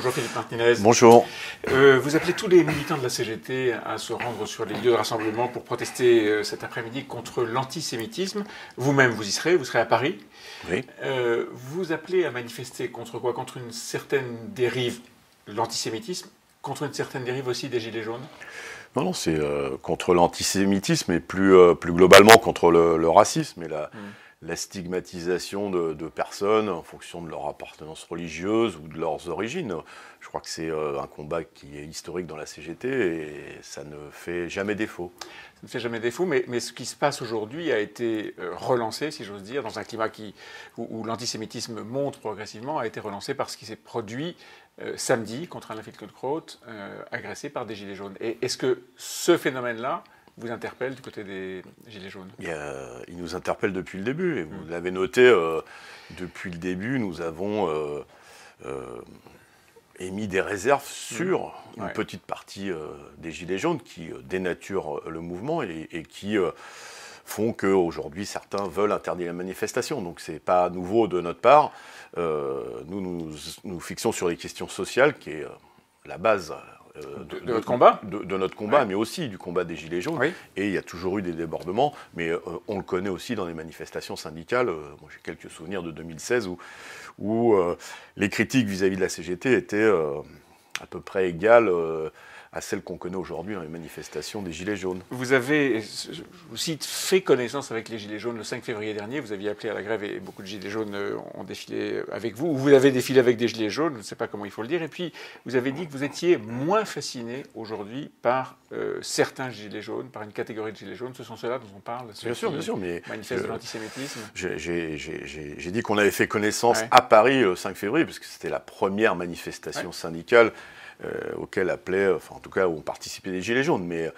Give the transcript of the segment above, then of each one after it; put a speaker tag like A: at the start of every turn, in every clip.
A: Bonjour Philippe Martinez.
B: Bonjour.
A: Vous appelez tous les militants de la CGT à se rendre sur les lieux de rassemblement pour protester cet après-midi contre l'antisémitisme. Vous-même, vous y serez, vous serez à Paris.
B: Oui.
A: Vous appelez à manifester contre quoi? Contre une certaine dérive, l'antisémitisme, contre une certaine dérive aussi des Gilets jaunes?
B: Non, c'est contre l'antisémitisme et plus globalement contre le racisme et la stigmatisation de personnes en fonction de leur appartenance religieuse ou de leurs origines. Je crois que c'est un combat qui est historique dans la CGT et ça ne fait jamais défaut.
A: Ça ne fait jamais défaut, mais ce qui se passe aujourd'hui a été relancé, si j'ose dire, dans un climat où l'antisémitisme monte progressivement, a été relancé par ce qui s'est produit samedi contre Alain Finkielkraut, agressé par des Gilets jaunes. Et est-ce que ce phénomène-là vous interpelle du côté des Gilets jaunes?
B: Il nous interpelle depuis le début. Et vous l'avez noté, depuis le début, nous avons émis des réserves sur une petite partie des Gilets jaunes qui dénaturent le mouvement et qui font qu'aujourd'hui, certains veulent interdire la manifestation. Donc, ce n'est pas nouveau de notre part. Nous fixons sur les questions sociales, qui est la base
A: de votre combat,
B: de notre combat, mais aussi du combat des Gilets jaunes. Oui. Et il y a toujours eu des débordements, mais on le connaît aussi dans les manifestations syndicales. Moi, j'ai quelques souvenirs de 2016 où les critiques vis-à-vis de la CGT étaient à peu près égales à celles qu'on connaît aujourd'hui dans les manifestations des Gilets jaunes.
A: Vous avez aussi fait connaissance avec les Gilets jaunes le 5 février dernier. Vous aviez appelé à la grève et beaucoup de Gilets jaunes ont défilé avec vous. Ou vous avez défilé avec des Gilets jaunes, je ne sais pas comment il faut le dire. Et puis, vous avez dit que vous étiez moins fasciné aujourd'hui par certains Gilets jaunes, par une catégorie de Gilets jaunes. Ce sont ceux-là dont on parle, ceux
B: bien sûr, mais
A: manifestent de l'antisémitisme.
B: J'ai dit qu'on avait fait connaissance à Paris le 5 février, parce que c'était la première manifestation syndicale auquel appelaient, enfin en tout cas où ont participé les Gilets jaunes, mais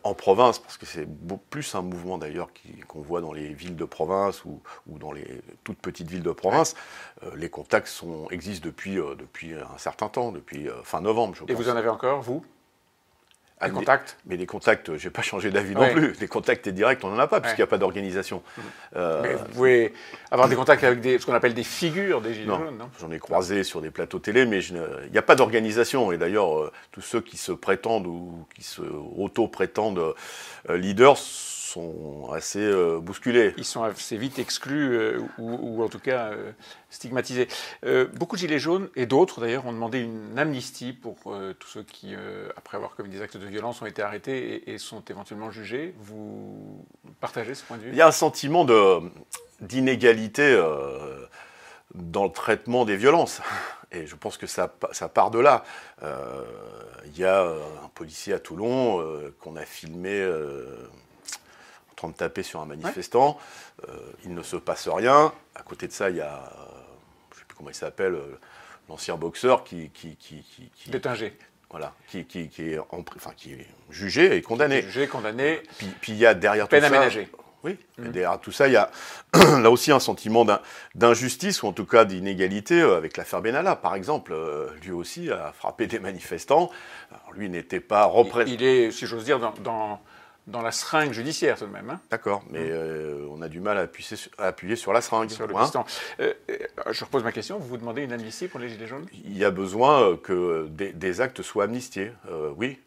B: en province, parce que c'est plus un mouvement d'ailleurs qu'on voit dans les villes de province ou dans les toutes petites villes de province, les contacts existent depuis un certain temps, depuis fin novembre, je pense.
A: Et vous en avez encore, vous? Des contacts?
B: Mais les contacts, je n'ai pas changé d'avis non plus. Les contacts directs, on n'en a pas, puisqu'il n'y a pas d'organisation.
A: Mais vous pouvez avoir des contacts avec ce qu'on appelle des figures des Gilets jaunes, non?
B: J'en ai croisé sur des plateaux télé, mais il n'y a pas d'organisation. Et d'ailleurs, tous ceux qui se prétendent ou qui se auto-prétendent leaders sont assez bousculés.
A: Ils sont assez vite exclus ou en tout cas stigmatisés. Beaucoup de Gilets jaunes et d'autres d'ailleurs ont demandé une amnistie pour tous ceux qui, après avoir commis des actes de violence, ont été arrêtés et sont éventuellement jugés. Vous partagez ce point de vue?
B: Il y a un sentiment d'inégalité dans le traitement des violences. Et je pense que ça part de là. Il y a un policier à Toulon qu'on a filmé en train de taper sur un manifestant. Il ne se passe rien. À côté de ça, il y a, je ne sais plus comment il s'appelle, l'ancien boxeur
A: Détingé.
B: Voilà, qui est jugé et condamné.
A: Jugé, condamné.
B: Puis il y a derrière tout ça...
A: Peine aménagée.
B: Oui, et derrière tout ça, il y a là aussi un sentiment d'injustice, ou en tout cas d'inégalité, avec l'affaire Benalla, par exemple. Lui aussi a frappé des manifestants. Alors, lui n'était pas représenté...
A: Il est, si j'ose dire, dans la seringue judiciaire tout de même. Hein.
B: D'accord, mais on a du mal à appuyer sur la seringue.
A: Sur le piston. Je repose ma question, vous vous demandez une amnistie pour les Gilets jaunes?
B: Il y a besoin que des actes soient amnistiés, oui,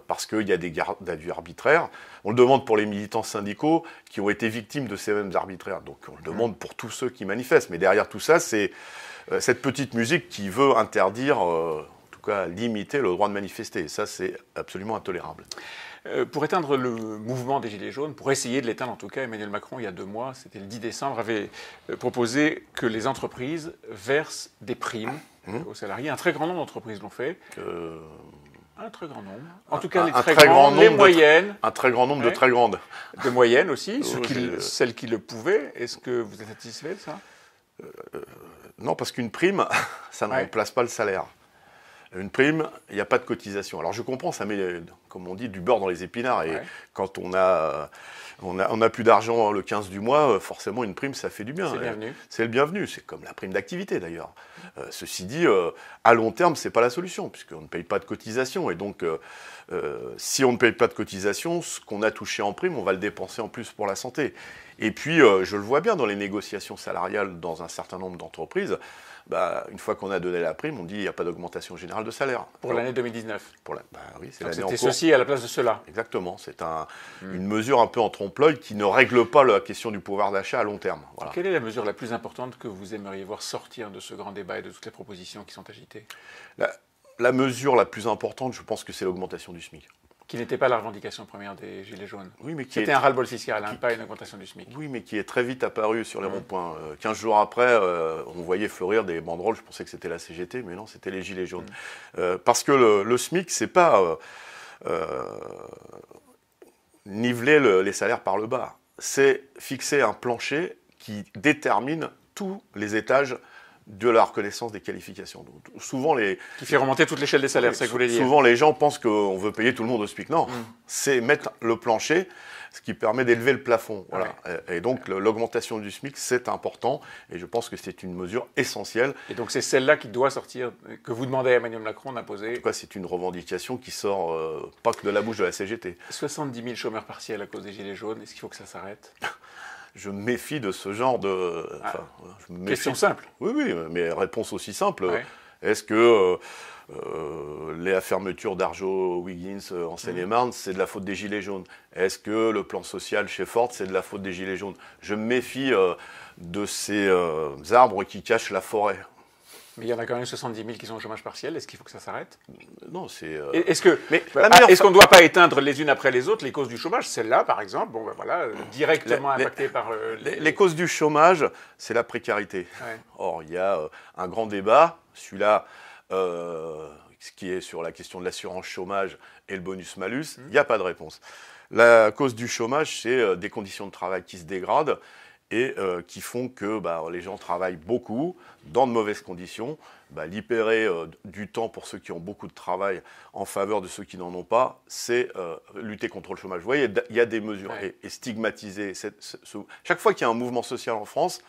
B: parce qu'il y a des gardes à vue arbitraires. On le demande pour les militants syndicaux qui ont été victimes de ces mêmes arbitraires, donc on le demande pour tous ceux qui manifestent. Mais derrière tout ça, c'est cette petite musique qui veut interdire, en tout cas limiter le droit de manifester. Et ça, c'est absolument intolérable.
A: Pour éteindre le mouvement des Gilets jaunes, pour essayer de l'éteindre en tout cas, Emmanuel Macron, il y a 2 mois, c'était le 10 décembre, avait proposé que les entreprises versent des primes aux salariés. Un très grand nombre d'entreprises l'ont fait. Un très grand nombre. En tout cas, les très grandes, les moyennes.
B: Un très grand nombre de très grandes.
A: De moyennes aussi, celles qui le pouvaient. Est-ce que vous êtes satisfait de ça?
B: Non, parce qu'une prime, ça ne remplace pas le salaire. Une prime, il n'y a pas de cotisation. Alors je comprends, comme on dit, du beurre dans les épinards. Et quand on a plus d'argent le 15 du mois, forcément une prime, ça fait du bien.
A: C'est bienvenu.
B: C'est le bienvenu. C'est comme la prime d'activité d'ailleurs. Ceci dit, à long terme, c'est pas la solution, puisqu'on ne paye pas de cotisation. Et donc, si on ne paye pas de cotisation, ce qu'on a touché en prime, on va le dépenser en plus pour la santé. Et puis, je le vois bien dans les négociations salariales dans un certain nombre d'entreprises. Une fois qu'on a donné la prime, on dit qu'il n'y a pas d'augmentation générale de salaire.
A: Pour l'année 2019.
B: Oui, c'est l'année en
A: c'était
B: cours.
A: ceci à la place de cela.
B: Exactement. C'est une mesure un peu en trompe-l'œil qui ne règle pas la question du pouvoir d'achat à long terme. Voilà.
A: Quelle est la mesure la plus importante que vous aimeriez voir sortir de ce grand débat et de toutes les propositions qui sont agitées?
B: La mesure la plus importante, je pense que c'est l'augmentation du SMIC.
A: Qui n'était pas la revendication première des Gilets jaunes.
B: Oui, mais
A: c'était un ras-le-bol fiscal, pas une augmentation du SMIC.
B: Oui, mais qui est très vite apparu sur les ronds-points. 15 jours après, on voyait fleurir des banderoles. Je pensais que c'était la CGT, mais non, c'était les Gilets jaunes. Parce que le SMIC, c'est pas niveler les salaires par le bas. C'est fixer un plancher qui détermine tous les étages de la reconnaissance des qualifications. Donc, souvent
A: qui fait remonter toute l'échelle des salaires, c'est ça que vous voulez dire.
B: Souvent, les gens pensent qu'on veut payer tout le monde au SMIC. Non, c'est mettre le plancher, ce qui permet d'élever le plafond. Voilà. Et donc, l'augmentation du SMIC, c'est important. Et je pense que c'est une mesure essentielle.
A: Et donc, c'est celle-là qui doit sortir, que vous demandez à Emmanuel Macron d'imposer.
B: En tout cas, c'est une revendication qui sort pas que de la bouche de la CGT.
A: 70 000 chômeurs partiels à cause des Gilets jaunes. Est-ce qu'il faut que ça s'arrête?
B: Je me méfie de ce genre de...
A: Question simple.
B: Oui, mais réponse aussi simple. Est-ce que la fermeture d'Arjo-Wiggins en Seine-et-Marne, c'est de la faute des Gilets jaunes? Est-ce que le plan social chez Ford, c'est de la faute des Gilets jaunes? Je me méfie de ces arbres qui cachent la forêt.
A: Mais il y en a quand même 70 000 qui sont au chômage partiel. Est-ce qu'il faut que ça s'arrête?
B: Non, c'est...
A: Est-ce qu'on ne doit pas éteindre les unes après les autres les causes du chômage? Celle-là, par exemple, directement impactée par...
B: Les causes du chômage, c'est la précarité. Or, il y a un grand débat, celui-là, ce qui est sur la question de l'assurance chômage et le bonus-malus, il n'y a pas de réponse. La cause du chômage, c'est des conditions de travail qui se dégradent et qui font que les gens travaillent beaucoup, dans de mauvaises conditions. Libérer du temps pour ceux qui ont beaucoup de travail en faveur de ceux qui n'en ont pas, c'est lutter contre le chômage. Vous voyez, il y a des mesures. Et stigmatiser... Chaque fois qu'il y a un mouvement social en France,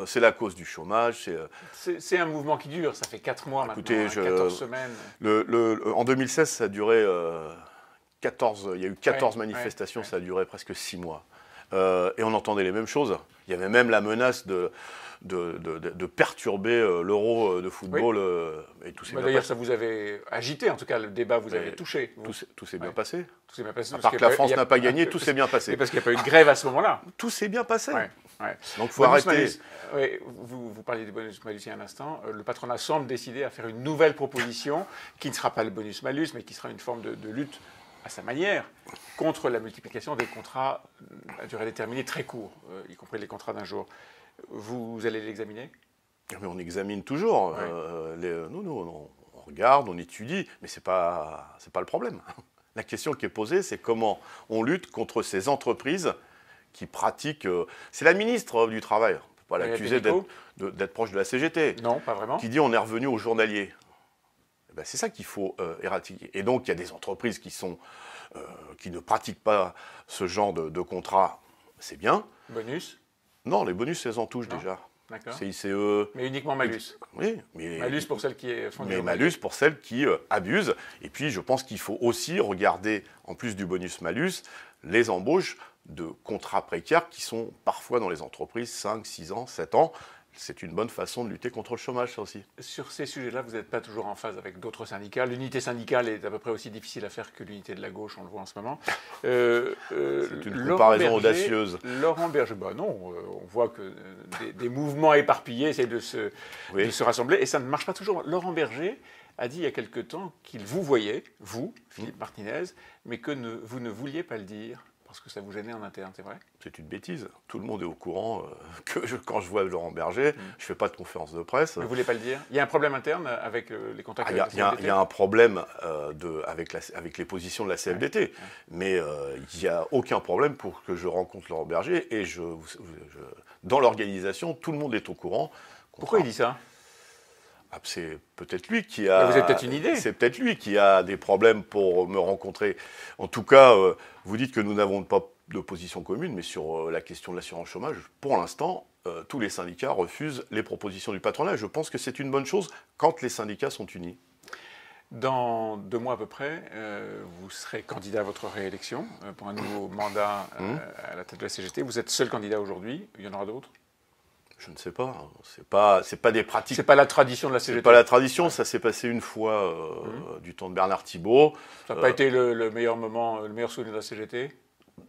B: c'est la cause du chômage.
A: C'est un mouvement qui dure, ça fait 4 mois maintenant, 14 semaines.
B: En 2016, ça a duré 14... Il y a eu 14 manifestations, ça a duré presque 6 mois. Et on entendait les mêmes choses. Il y avait même la menace de perturber l'Euro de football. Et tout
A: d'ailleurs, ça vous avait agité, en tout cas, le débat vous avait touché.
B: Tout s'est bien passé.
A: Tout s'est bien passé.
B: À part que la France n'a pas gagné, tout s'est bien passé.
A: Parce qu'il n'y a pas eu de grève à ce moment-là.
B: Tout s'est bien passé. Donc il faut
A: bonus
B: arrêter.
A: Vous parliez du bonus-malus il y a un instant. Le patronat semble décider à faire une nouvelle proposition qui ne sera pas le bonus-malus, mais qui sera une forme de lutte à sa manière, contre la multiplication des contrats à durée déterminée très courts, y compris les contrats d'un jour. Vous allez l'examiner?
B: Mais on examine toujours. On regarde, on étudie, mais c'est pas le problème. La question qui est posée, c'est comment on lutte contre ces entreprises qui pratiquent... c'est la ministre du Travail, on ne peut pas l'accuser d'être proche de la CGT.
A: Non, pas vraiment.
B: Qui dit on est revenu au journalier. C'est ça qu'il faut éradiquer. Et donc, il y a des entreprises qui ne pratiquent pas ce genre de contrat. C'est bien.
A: Bonus?
B: Non, les bonus, elles en touchent déjà.
A: D'accord.
B: CICE.
A: Mais uniquement malus.
B: Oui. Mais
A: malus pour celles qui font du
B: malus pour celles qui abusent. Et puis, je pense qu'il faut aussi regarder, en plus du bonus-malus, les embauches de contrats précaires qui sont parfois dans les entreprises 5, 6 ans, 7 ans. C'est une bonne façon de lutter contre le chômage, ça aussi.
A: Sur ces sujets-là, vous n'êtes pas toujours en phase avec d'autres syndicats. L'unité syndicale est à peu près aussi difficile à faire que l'unité de la gauche, on le voit en ce moment.
B: C'est une comparaison audacieuse.
A: Laurent Berger, non, on voit que des mouvements éparpillés essayent de se rassembler, et ça ne marche pas toujours. Laurent Berger a dit il y a quelque temps qu'il vous voyait, vous, Philippe Martinez, mais que vous ne vouliez pas le dire. Parce que ça vous gênait en interne, c'est vrai?
B: C'est une bêtise. Tout le monde est au courant que quand je vois Laurent Berger, je ne fais pas de conférence de presse.
A: Vous ne voulez pas le dire? Il y a un problème interne avec les contacts avec la CFDT?
B: Il y a un problème avec les positions de la CFDT. Mais il n'y a aucun problème pour que je rencontre Laurent Berger. Et dans l'organisation, tout le monde est au courant.
A: Pourquoi il dit ça?
B: C'est peut-être lui qui a...
A: Vous avez peut-être une idée.
B: C'est peut-être lui qui a des problèmes pour me rencontrer. En tout cas, vous dites que nous n'avons pas de position commune, mais sur la question de l'assurance chômage, pour l'instant, tous les syndicats refusent les propositions du patronat. Je pense que c'est une bonne chose quand les syndicats sont unis.
A: Dans 2 mois à peu près, vous serez candidat à votre réélection pour un nouveau mandat à la tête de la CGT. Vous êtes seul candidat aujourd'hui, il y en aura d'autres?
B: Je ne sais pas. C'est pas des pratiques.
A: C'est pas la tradition de la CGT.
B: C'est pas la tradition. Ça s'est passé une fois du temps de Bernard Thibault.
A: Ça n'a pas été le meilleur moment, le meilleur souvenir de la CGT?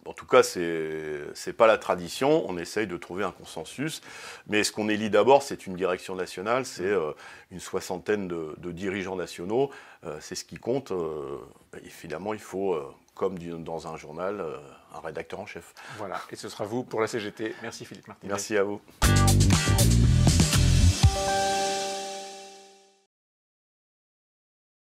B: En tout cas, c'est pas la tradition. On essaye de trouver un consensus. Mais ce qu'on élit d'abord, c'est une direction nationale. C'est une 60aine de dirigeants nationaux. C'est ce qui compte. Évidemment, il faut, comme dans un journal, un rédacteur en chef.
A: Voilà. Et ce sera vous pour la CGT. Merci Philippe Martinez.
B: Merci à vous.